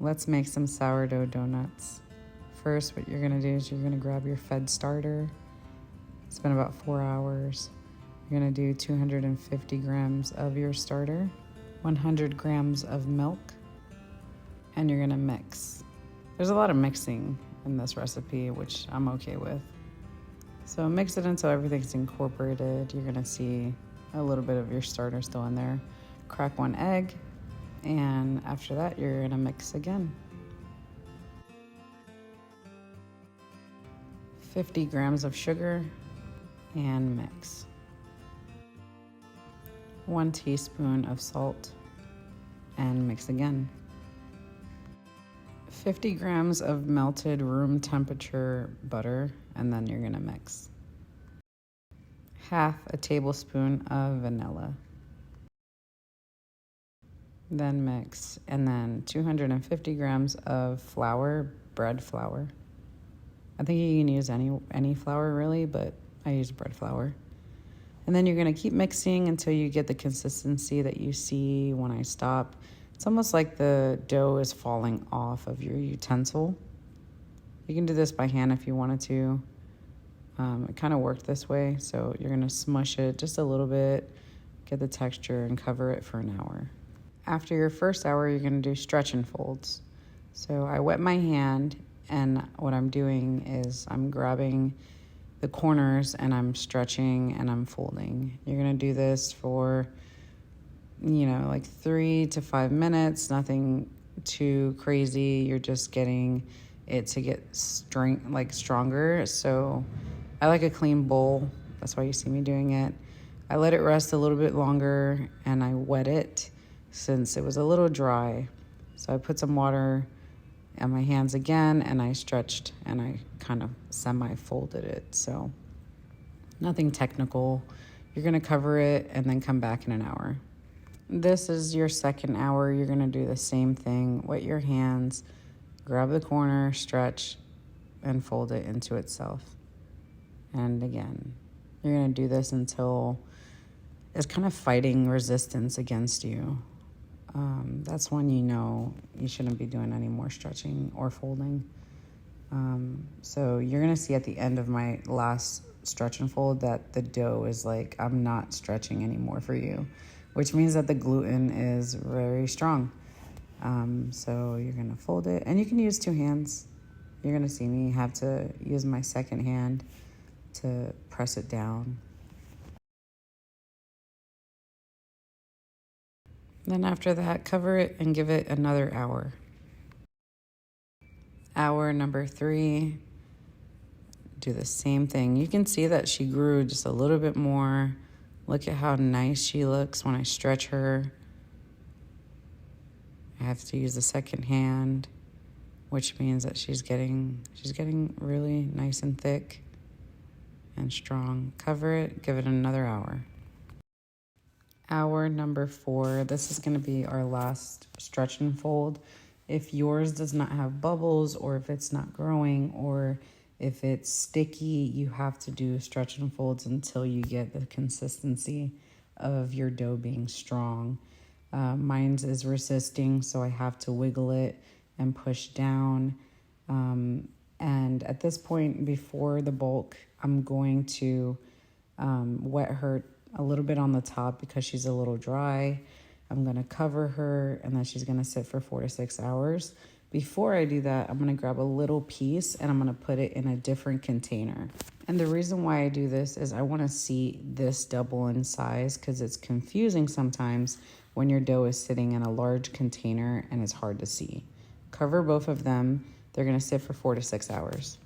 Let's make some sourdough donuts. First, what you're gonna do is you're gonna grab your Fed starter. It's been about 4 hours. You're gonna do 250 grams of your starter, 100 grams of milk, and you're gonna mix. There's a lot of mixing in this recipe, which I'm okay with. So mix it until everything's incorporated. You're gonna see a little bit of your starter still in there. Crack 1 egg, and after that, you're gonna mix again. 50 grams of sugar, and mix. 1 teaspoon of salt, and mix again. 50 grams of melted room temperature butter, and then you're gonna mix. Half a tablespoon of vanilla. Then mix, and then 250 grams of flour, bread flour. I think you can use any flour really, but I use bread flour. And then you're gonna keep mixing until you get the consistency that you see when I stop. It's almost like the dough is falling off of your utensil. You can do this by hand if you wanted to. It kind of worked this way, so you're gonna smush it just a little bit, get the texture, and cover it for an hour. After your first hour, you're gonna do stretch and folds. So I wet my hand, and what I'm doing is I'm grabbing the corners and I'm stretching and I'm folding. You're gonna do this for, like 3 to 5 minutes, nothing too crazy. You're just getting it to get stronger. So I like a clean bowl. That's why you see me doing it. I let it rest a little bit longer and I wet it since it was a little dry. So I put some water on my hands again and I stretched and I kind of semi-folded it. So nothing technical. You're gonna cover it and then come back in an hour. This is your second hour. You're gonna do the same thing. Wet your hands, grab the corner, stretch, and fold it into itself. And again, you're gonna do this until it's kind of fighting resistance against you. That's when you know you shouldn't be doing any more stretching or folding. So you're gonna see at the end of my last stretch and fold that the dough is like, I'm not stretching anymore for you, which means that the gluten is very strong. So you're gonna fold it, and you can use 2 hands. You're gonna see me have to use my second hand to press it down. Then after that, cover it and give it another hour. Hour number 3, do the same thing. You can see that she grew just a little bit more. Look at how nice she looks when I stretch her. I have to use the second hand, which means that she's getting really nice and thick and strong. Cover it, give it another hour. Hour number 4, this is gonna be our last stretch and fold. If yours does not have bubbles, or if it's not growing, or if it's sticky, you have to do stretch and folds until you get the consistency of your dough being strong. Mine's is resisting, so I have to wiggle it and push down. And at this point, before the bulk, I'm going to wet her a little bit on the top because she's a little dry. I'm gonna cover her, and then she's gonna sit for 4 to 6 hours. Before I do that, I'm gonna grab a little piece and I'm gonna put it in a different container. And the reason why I do this is I wanna see this double in size, because it's confusing sometimes when your dough is sitting in a large container and it's hard to see. Cover both of them. They're gonna sit for 4 to 6 hours.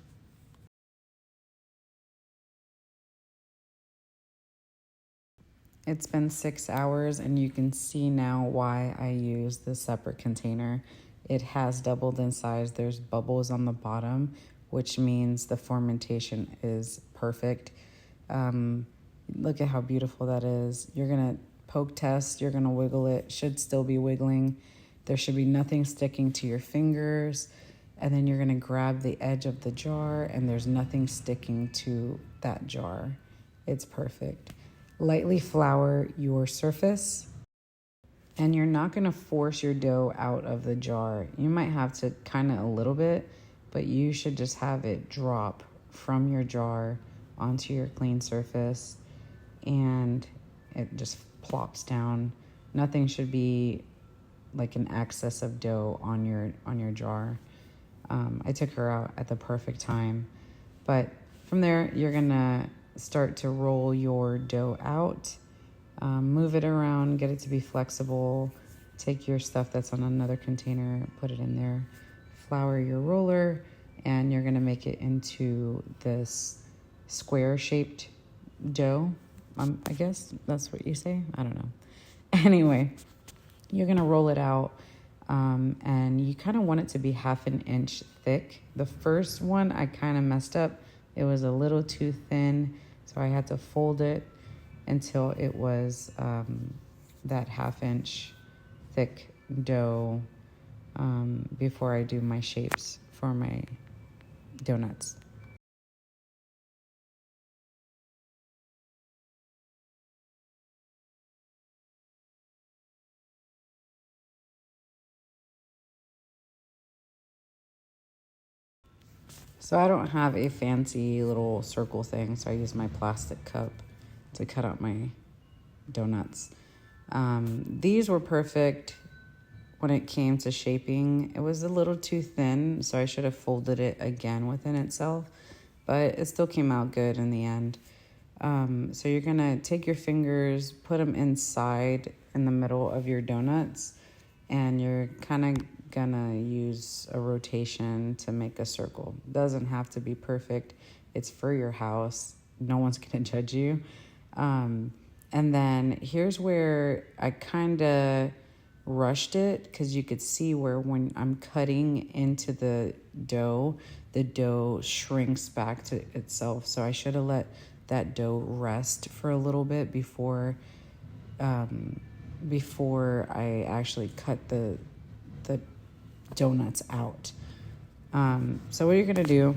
It's been 6 hours, and you can see now why I use the separate container. It has doubled in size. There's bubbles on the bottom, which means the fermentation is perfect. Look at how beautiful that is. You're gonna poke test, you're gonna wiggle it, should still be wiggling. There should be nothing sticking to your fingers. And then you're gonna grab the edge of the jar, and there's nothing sticking to that jar. It's perfect. Lightly flour your surface. And you're not going to force your dough out of the jar. You might have to kind of a little bit, but you should just have it drop from your jar onto your clean surface, and it just plops down. Nothing should be like an excess of dough on your jar. I took her out at the perfect time. But from there, you're gonna start to roll your dough out, move it around, get it to be flexible. Take your stuff that's on another container, put it in there, flour your roller, and you're gonna make it into this square-shaped dough. I guess that's what you say. I don't know. Anyway, you're gonna roll it out, and you kind of want it to be half an inch thick. The first one I kind of messed up. It was a little too thin, so I had to fold it until it was that half-inch thick dough before I do my shapes for my donuts. So I don't have a fancy little circle thing, so I use my plastic cup to cut out my donuts. These were perfect when it came to shaping. It was a little too thin, so I should have folded it again within itself, but it still came out good in the end. So you're gonna take your fingers, put them inside in the middle of your donuts, and you're kind of gonna use a rotation to make a circle. Doesn't have to be perfect. It's for your house. No one's gonna judge you. And then here's where I kind of rushed it, because you could see where when I'm cutting into the dough shrinks back to itself. So I should have let that dough rest for a little bit before I actually cut the donuts out. So what you're gonna do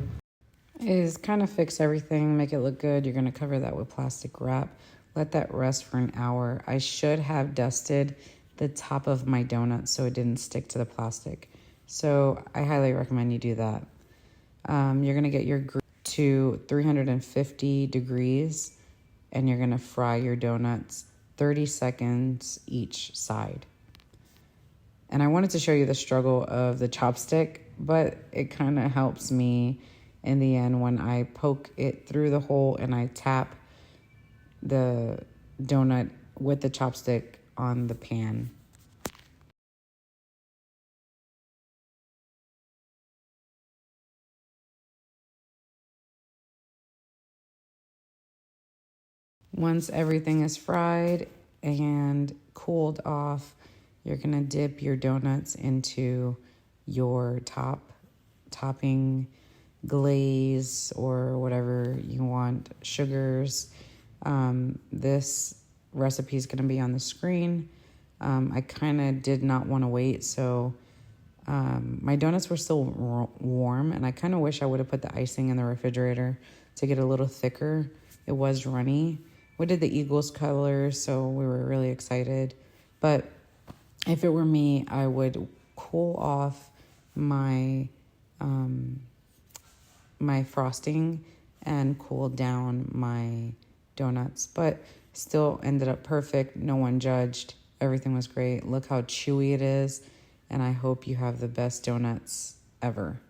is kind of fix everything, make it look good. You're gonna cover that with plastic wrap, let that rest for an hour. I should have dusted the top of my donut so it didn't stick to the plastic. So I highly recommend you do that. You're gonna get your grill to 350 degrees, and you're gonna fry your donuts 30 seconds each side. And I wanted to show you the struggle of the chopstick, but it kind of helps me in the end when I poke it through the hole and I tap the donut with the chopstick on the pan. Once everything is fried and cooled off, you're gonna dip your donuts into your topping glaze or whatever you want, sugars. This recipe is gonna be on the screen. I kind of did not want to wait, so my donuts were still warm, and I kind of wish I would have put the icing in the refrigerator to get a little thicker. It was runny. We did the Eagles color, so we were really excited. But if it were me, I would cool off my my frosting and cool down my donuts. But still ended up perfect. No one judged. Everything was great. Look how chewy it is. And I hope you have the best donuts ever.